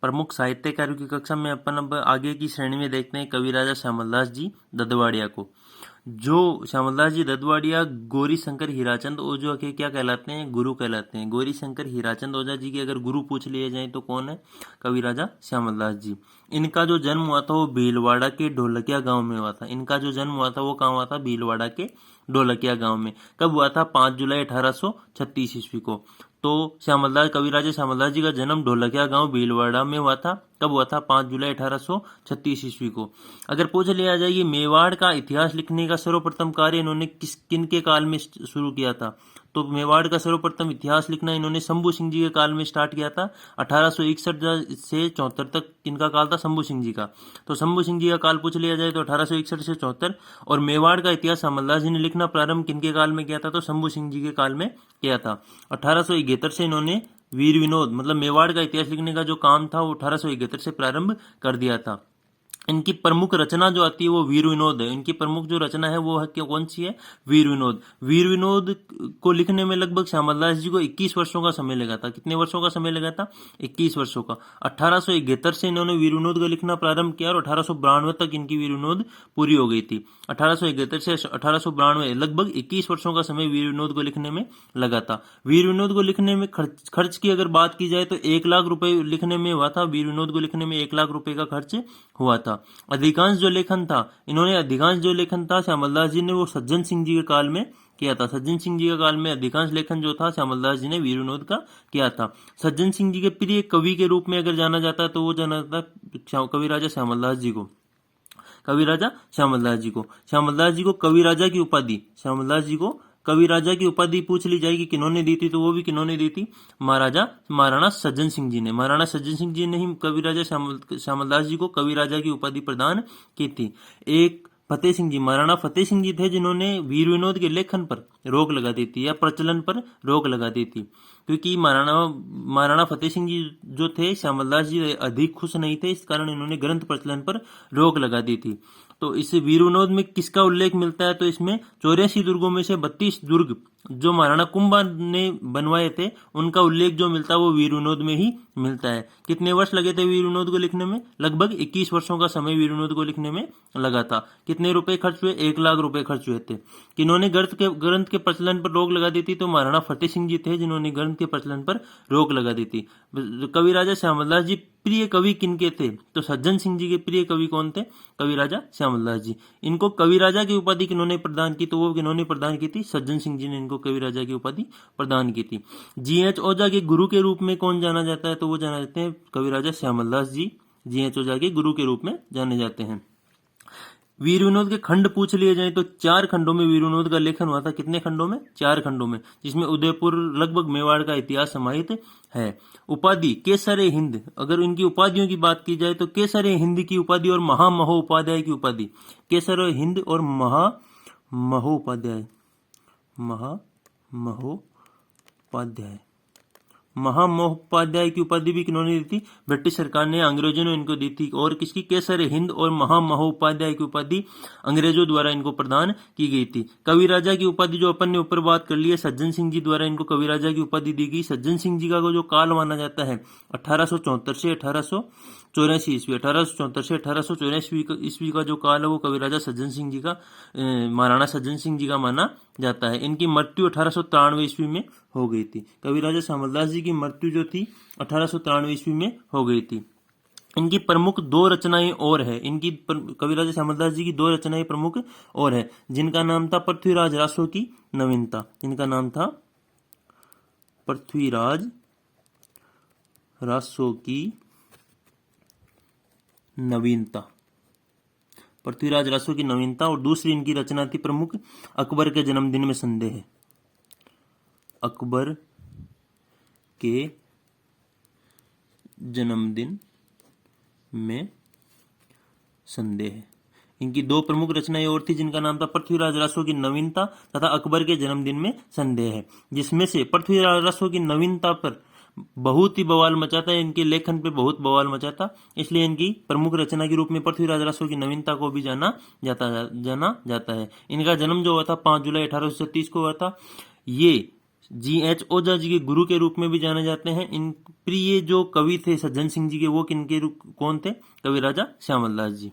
प्रमुख साहित्यकारों की कक्षा में अपन अब आगे की श्रेणी में देखते हैं कविराजा श्यामलदास जी ददवाड़िया को। जो श्यामलदास जी ददवाड़िया गौरी शंकर हीराचंद ओझा के क्या कहलाते हैं? गुरु कहलाते हैं। गौरी शंकर हीराचंद ओझा जी के अगर गुरु पूछ लिए जाए तो कौन है? कविराजा श्यामलदास जी। इनका जो जन्म हुआ था वो भीलवाड़ा के ढोलकिया गांव में हुआ था। इनका जो जन्म हुआ था वो कहाँ हुआ था? भीलवाड़ा के ढोलकिया गांव में। कब हुआ था? 5 जुलाई 1836 ईस्वी को। तो श्यामलदास कविराजा श्यामलदास जी का जन्म ढोलकिया गांव भीलवाड़ा में हुआ था। कब हुआ था? 5 जुलाई 1836 ईस्वी को। अगर पूछ लिया जाए कि मेवाड़ का इतिहास लिखने का सर्वप्रथम कार्य इन्होंने किन के काल में शुरू किया था, तो मेवाड़ का सर्वप्रथम इतिहास लिखना इन्होंने शंभू सिंह जी के काल में स्टार्ट किया था। 1861 से 74 तक किनका काल था? शंभू सिंह जी का। तो शंभू सिंह जी का काल पूछ लिया जाए तो 1861 से 74। और मेवाड़ का इतिहास श्यामलदास जी ने लिखना प्रारंभ किनके काल में किया था? तो शंभू सिंह जी के काल में किया था। 1871 से इन्होंने वीर विनोद मतलब मेवाड़ का इतिहास लिखने का जो काम था वो 1871 से प्रारंभ कर दिया था। इनकी प्रमुख रचना जो आती है वो वीर विनोद है। इनकी प्रमुख जो रचना है वो है कौन सी है? वीर विनोद। वीर विनोद को लिखने में लगभग श्यामलदास जी को 21 वर्षों का समय लगा था। कितने वर्षों का समय लगा था? 21 वर्षों का। 1871 से इन्होंने वीर विनोद को लिखना प्रारंभ किया और 1892 तक इनकी वीर विनोद पूरी हो गई थी। 1871 से 1892 लगभग 21 वर्षों का समय वीर विनोद को लिखने में लगा था। वीर विनोद को लिखने में खर्च की अगर बात की जाए तो 1 लाख रुपए लिखने में हुआ था। वीर विनोद को लिखने में 1 लाख रुपए का खर्च हुआ था। अधिकांश जो लेखन था श्यामलदास जी ने वो सज्जन सिंह जी के काल में किया था। सज्जन सिंह जी के काल में अधिकांश लेखन जो था श्यामलदास जी ने वीर विनोद का किया था। सज्जन सिंह जी के प्रिय कवि के रूप में अगर जाना जाता है तो वो जाना जाता है कविराजा श्यामलदास जी को। कविराजा श्यामलदास जी को श्यामलदास जी को कविराजा की उपाधि श्यामलदास जी को कविराजा की उपाधि पूछ ली जाएगी किन्होंने दी थी, तो वो भी किन्होंने दी थी? महाराणा सज्जन सिंह जी ने। महाराणा सज्जन सिंह जी ने ही कविराजा श्यामलदास जी को कविराजा की उपाधि प्रदान की थी। एक फतेह सिंह जी, महाराणा फतेह सिंह जी थे जिन्होंने वीर विनोद के लेखन पर रोक लगा दी थी या प्रचलन पर रोक लगा दी थी, क्योंकि महाराणा फतेह सिंह जी जो थे श्यामलदास जी अधिक खुश नहीं थे, इस कारण इन्होंने ग्रंथ प्रचलन पर रोक लगा दी थी। तो इस वीर विनोद में किसका उल्लेख मिलता है? तो इसमें 84 दुर्गों में से 32 दुर्ग जो महाराणा कुंभा ने बनवाए थे उनका उल्लेख जो मिलता है वो वीर विनोद में ही मिलता है। कितने वर्ष लगे थे वीर विनोद को लिखने में? लगभग 21 वर्षों का समय वीर विनोद को लिखने में लगा था। कितने रुपए खर्च हुए? 1 लाख रुपए खर्च हुए थे। किन्होंने ग्रंथ के प्रचलन पर रोक लगा दी थी? तो महाराणा फतेह सिंह जी थे जिन्होंने ग्रंथ के प्रचलन पर रोक लगा दी थी। कविराजा श्यामलदास जी प्रिय कवि किनके थे? तो सज्जन सिंह जी के प्रिय कवि कौन थे? कविराजा श्यामलदास जी। इनको कविराजा की उपाधि किन्होंने प्रदान की? तो वो किन्होंने प्रदान की थी? सज्जन सिंह जी ने इनको कविराजा की उपाधि प्रदान की थी। जी.एच. ओझा के गुरु के रूप में कौन जाना जाता है? तो वो जाना जाते हैं कविराजा श्यामलदास जी। जी.एच. ओझा के गुरु के रूप में जाने जाते हैं। वीर विनोद के खंड पूछ लिए जाए तो 4 खंडों में वीर विनोद का लेखन हुआ था। कितने खंडों में? 4 खंडों में, जिसमें उदयपुर लगभग मेवाड़ का इतिहास समाहित है। उपाधि केसरे हिंद, अगर इनकी उपाधियों की बात की जाए तो केसरे हिंद की उपाधि और महामहोपाध्याय की उपाधि। केसरे हिंद और महामहोपाध्याय महामहोपाध्याय की उपाधि भी किन्होंने दी थी? ब्रिटिश सरकार ने, अंग्रेजों ने इनको दी थी। और किसकी? केसर हिंद और महामहोपाध्याय की उपाधि अंग्रेजों द्वारा इनको प्रदान की गई थी। कविराजा की उपाधि जो अपन ने ऊपर बात कर ली है, सज्जन सिंह जी द्वारा इनको कविराजा की उपाधि दी गई। सज्जन सिंह जी का जो काल माना जाता है 1874 से 1884 ईस्वी, 1874 से 1884 ईस्वी का जो काल है वो कविराजा सज्जन सिंह जी का, महाराणा सज्जन सिंह जी का माना जाता है। इनकी मृत्यु 1893 ईस्वी में हो गई थी। कविराजा श्यामलदास जी की मृत्यु जो थी 1893 ईस्वी में हो गई थी। इनकी प्रमुख 2 रचनाएं और है। इनकी कविराजा श्यामलदास जी की 2 रचनाएं प्रमुख और है, जिनका नाम था पृथ्वीराज रासो की नवीनता। इनका नाम था पृथ्वीराज रासो की नवीनता। पृथ्वीराज रासो की नवीनता। और दूसरी इनकी रचना थी प्रमुख, अकबर के जन्मदिन में संदेह। अकबर के जन्मदिन में संदेह। इनकी 2 प्रमुख रचनाएं और थी, जिनका नाम था पृथ्वीराज रासो की नवीनता तथा अकबर के जन्मदिन में संदेह है। जिसमें से पृथ्वीराज रासो की नवीनता पर बहुत ही बवाल मचा था, इनके लेखन पे बहुत बवाल मचा था, इसलिए इनकी प्रमुख रचना के रूप में पृथ्वीराज रासो की नवीनता को भी जाना जाता है। इनका जन्म जो हुआ था 5 जुलाई 1836 को हुआ था। ये जी एच ओझा जी के गुरु के रूप में भी जाने जाते हैं। इन प्रिय जो कवि थे सज्जन सिंह जी के, वो कौन थे? कवि राजा श्यामल दास जी।